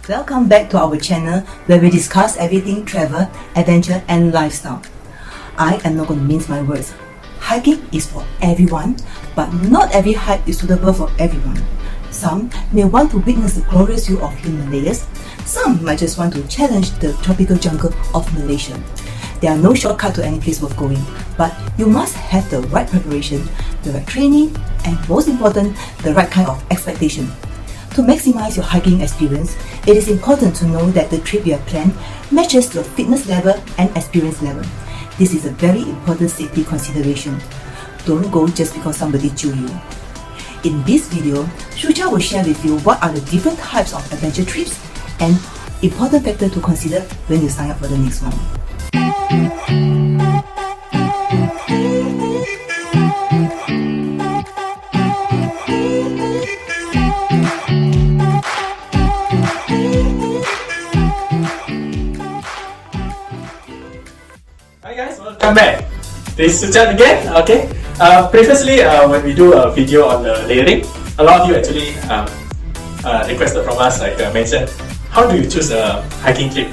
Welcome back to our channel where we discuss everything travel, adventure and lifestyle. I am not going to mince my words. Hiking is for everyone, but not every hike is suitable for everyone. Some may want to witness the glorious view of Himalayas. Some might just want to challenge the tropical jungle of Malaysia. There are no shortcuts to any place worth going, but you must have the right preparation, the right training, and most important, the right kind of expectation. To maximize your hiking experience, it is important to know that the trip you have planned matches your fitness level and experience level. This is a very important safety consideration. Don't go just because somebody drew you. In this video, Shucha will share with you what are the different types of adventure trips and important factors to consider when you sign up for the next one. Hi guys, welcome back. This is Sucan again. Okay. Previously, when we do a video on the layering, a lot of you actually requested from us, like mentioned, how do you choose a hiking trip?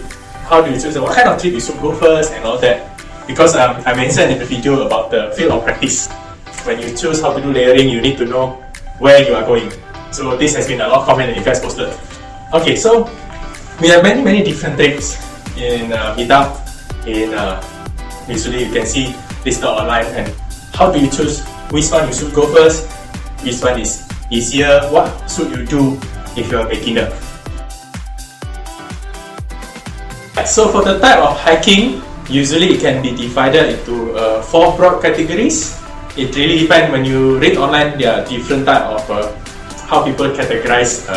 How do you choose what kind of trip you should go first and all that? Because I mentioned in the video about the field of practice. When you choose how to do layering, you need to know where you are going. So this has been a lot of comment that you guys posted. Okay, so we have many different trips in meetup. Usually you can see listed online, and how do you choose which one you should go first, which one is easier, what should you do if you are a beginner. So for the type of hiking, usually it can be divided into 4 broad categories. It really depends. When you read online, there are different type of how people categorize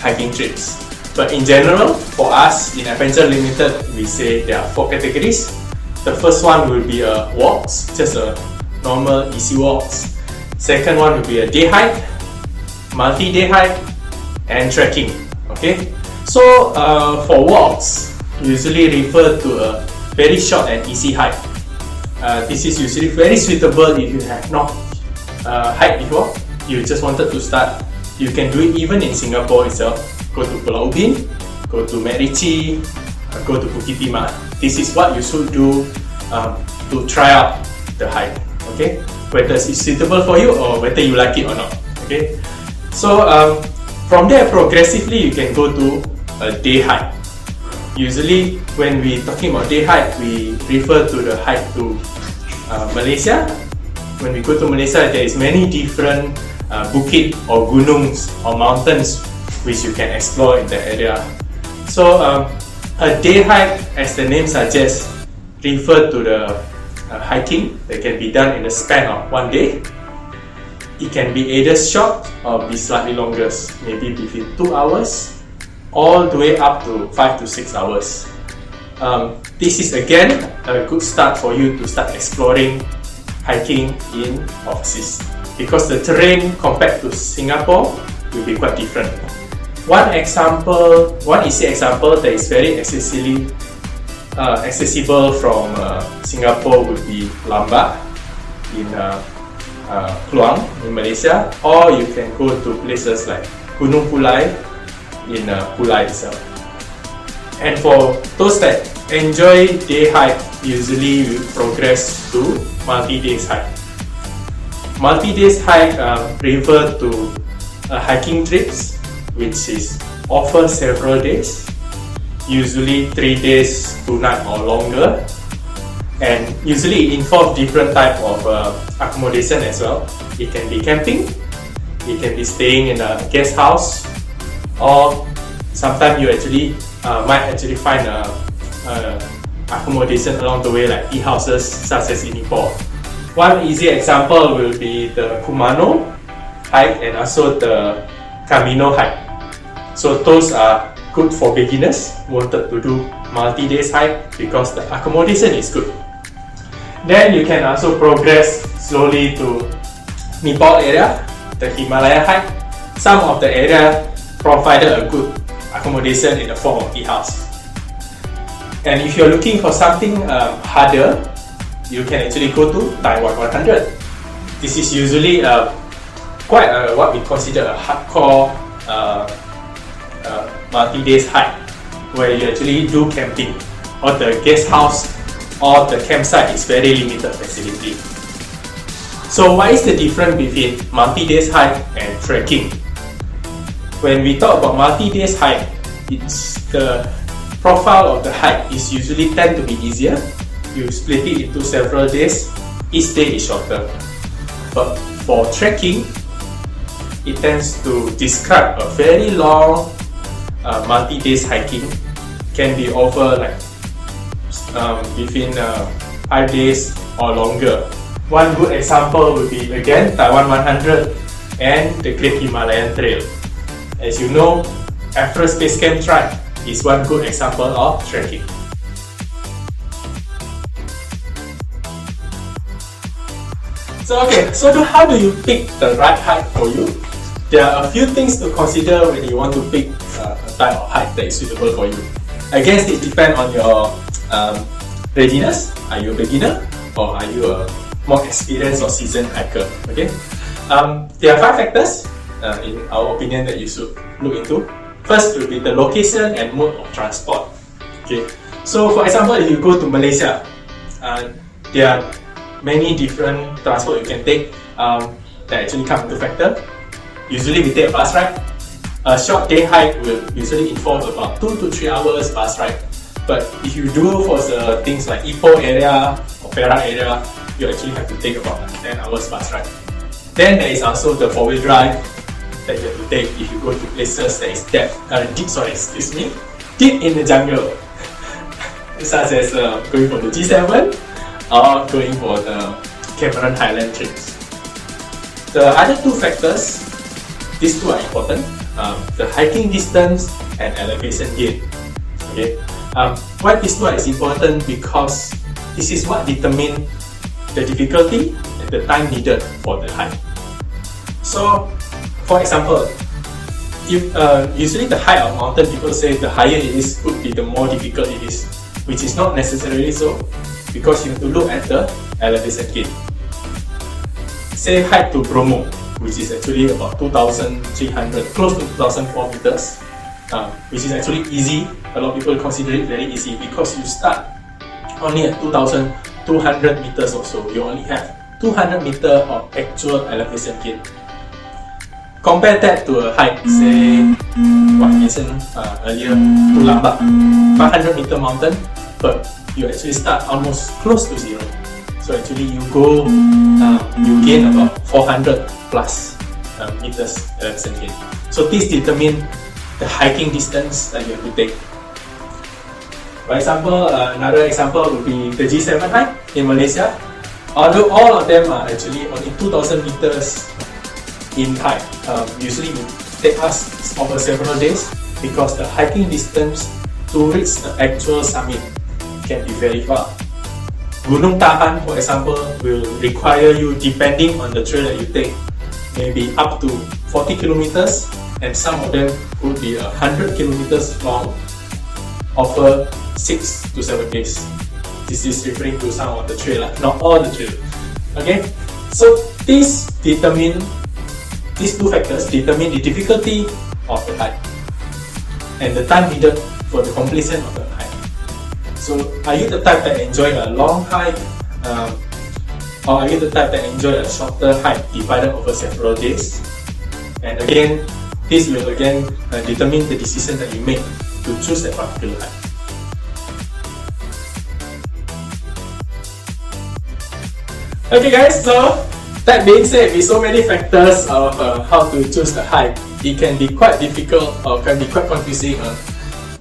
hiking trips. But in general, for us in Adventure Limited, we say there are 4 categories. The first one will be walks, just a normal easy walks. Second one will be a day hike, multi-day hike, and trekking. Okay, so for walks, usually refer to a very short and easy hike. This is usually very suitable if you have not hiked before. You just wanted to start. You can do it even in Singapore itself. Go to Pulau Ubin, go to MacRitchie, go to Bukit Timah. This is what you should do to try out the hike. Okay, whether it's suitable for you or whether you like it or not. Okay, so from there progressively you can go to a day hike. Usually when we talking about day hike, we refer to the hike to Malaysia. When we go to Malaysia, there is many different bukit or gunungs or mountains which you can explore in the area. So a day hike, as the name suggests, refer to the hiking that can be done in the span of 1 day. It can be either short or be slightly longer, maybe between 2 hours all the way up to 5 to 6 hours. This is again a good start for you to start exploring hiking in overseas, because the terrain compared to Singapore will be quite different. One easy example that is very accessible from Singapore would be Lambak in Kluang in Malaysia, or you can go to places like Gunung Pulai in Pulai itself. And for those that enjoy day hike, usually we progress to multi-days hike. Multi-days hike refer to hiking trips which is offer several days, usually 3 days, 2 nights or longer, and usually it involves different type of accommodation as well. It can be camping, it can be staying in a guest house, or sometimes you actually might actually find accommodation along the way, like tea houses such as in Nepal. One easy example will be the Kumano hike and also the Camino hike. So those are good for beginners who wanted to do multi-days hike because the accommodation is good. Then you can also progress slowly to Nepal area, the Himalaya hike. Some of the area provided a good accommodation in the form of tea house. And if you're looking for something harder, you can actually go to Taiwan 100. This is usually quite what we consider a hardcore multi-days hike where you actually do camping, or the guest house or the campsite is very limited facility. So what is the difference between multi-days hike and trekking? When we talk about multi-days hike, it's the profile of the hike is usually tend to be easier. You split it into several days, each day is shorter. But for trekking, it tends to describe a very long multi-days hiking, can be over like within 5 days or longer. One good example would be again Taiwan 100 and the Great Himalayan Trail. As you know, Everest Base Camp Track is one good example of trekking. So how do you pick the right hike for you? There are a few things to consider when you want to pick a type of hike that is suitable for you. I guess it depends on your readiness. Are you a beginner or are you a more experienced or seasoned hiker? Okay. There are 5 factors in our opinion that you should look into. First will be the location and mode of transport. Okay. So for example, if you go to Malaysia, there are many different transport you can take that actually come into factor. Usually we take a bus ride. A short day hike will usually involve about 2 to 3 hours bus ride. But if you do for the things like Ipoh area or Perak area, you actually have to take about 10 hours bus ride. Then there is also the 4-wheel drive that you have to take if you go to places that is deep in the jungle, such as going for the G7 or going for the Cameron Highland trips. The other 2 factors, these 2 are important, the hiking distance and elevation gain. Okay. Why these 2 is important? Because this is what determines the difficulty and the time needed for the hike. So, for example, usually the height of mountain, people say the higher it is would be the more difficult it is, which is not necessarily so, because you have to look at the elevation gain. Say hike to Bromo, which is actually about 2,300, close to 2,004 meters, which is actually easy. A lot of people consider it very easy because you start only at 2,200 meters or so. You only have 200 meters of actual elevation gain. Compare that to a hike, say, what I mentioned earlier, to Lambak, 500 meter mountain, but you actually start almost close to 0. So actually you go, you gain about 400 plus meters elevation gain. So this determines the hiking distance that you have to take. For example, another example would be the G7 hike in Malaysia. Although all of them are actually only 2,000 meters in height, usually it takes us over several days because the hiking distance to reach the actual summit can be very far. Gunung Tahan, for example, will require you, depending on the trail that you take, maybe up to 40 kilometers, and some of them would be 100 kilometers long, over 6 to 7 days. This is referring to some of the trail, not all the trail. Okay, so these 2 factors determine the difficulty of the hike and the time needed for the completion of the hike. So, are you the type that enjoy a long hike, or are you the type that enjoy a shorter hike divided over several days? And again, this will determine the decision that you make to choose that particular hike. Okay guys, so that being said, with so many factors of how to choose the hike, it can be quite difficult or can be quite confusing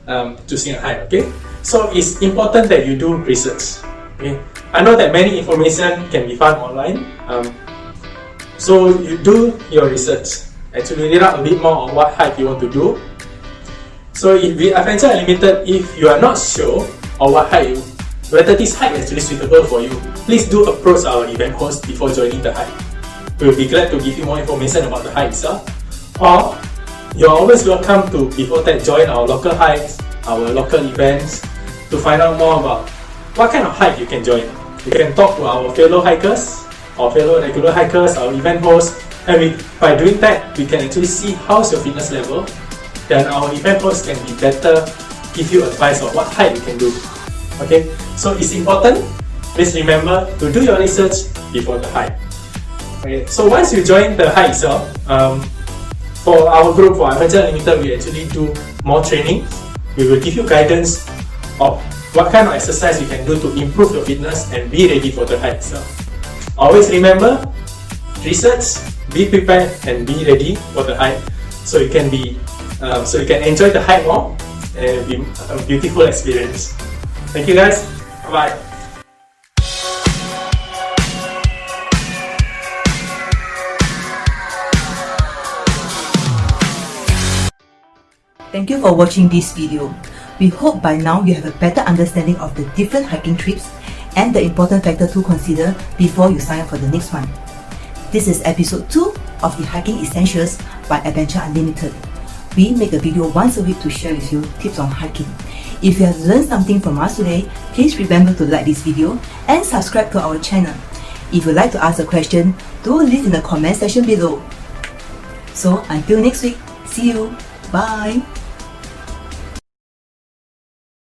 on choosing a hike. Okay, so it's important that you do research. Okay, I know that many information can be found online, so you do your research. Actually, read out a bit more on what hike you want to do. So if we Adventure Unlimited, if you are not sure on what hike whether this hike is actually suitable for you, please do approach our event host before joining the hike. We'll be glad to give you more information about the hike itself. Or, you're always welcome to, before that, join our local hikes, our local events, to find out more about what kind of hike you can join. You can talk to our fellow hikers, or fellow regular hikers, our event hosts, and by doing that, we can actually see how's your fitness level. then our event host can be better give you advice on what hike you can do. Okay, so it's important. Please remember to do your research before the hike. Okay, so once you join the hike itself, for our group, for Adventure Unlimited, we actually do more training. We will give you guidance of what kind of exercise you can do to improve your fitness and be ready for the hike itself. Always remember, research, be prepared, and be ready for the hike, so you can enjoy the hike more and be a beautiful experience. Thank you guys. Bye. Thank you for watching this video. We hope by now you have a better understanding of the different hiking trips and the important factor to consider before you sign up for the next one. This is episode 2 of the Hiking Essentials by Adventure Unlimited. We make a video once a week to share with you tips on hiking. If you have learned something from us today, please remember to like this video and subscribe to our channel. If you'd like to ask a question, do leave in the comment section below. So until next week, see you. Bye.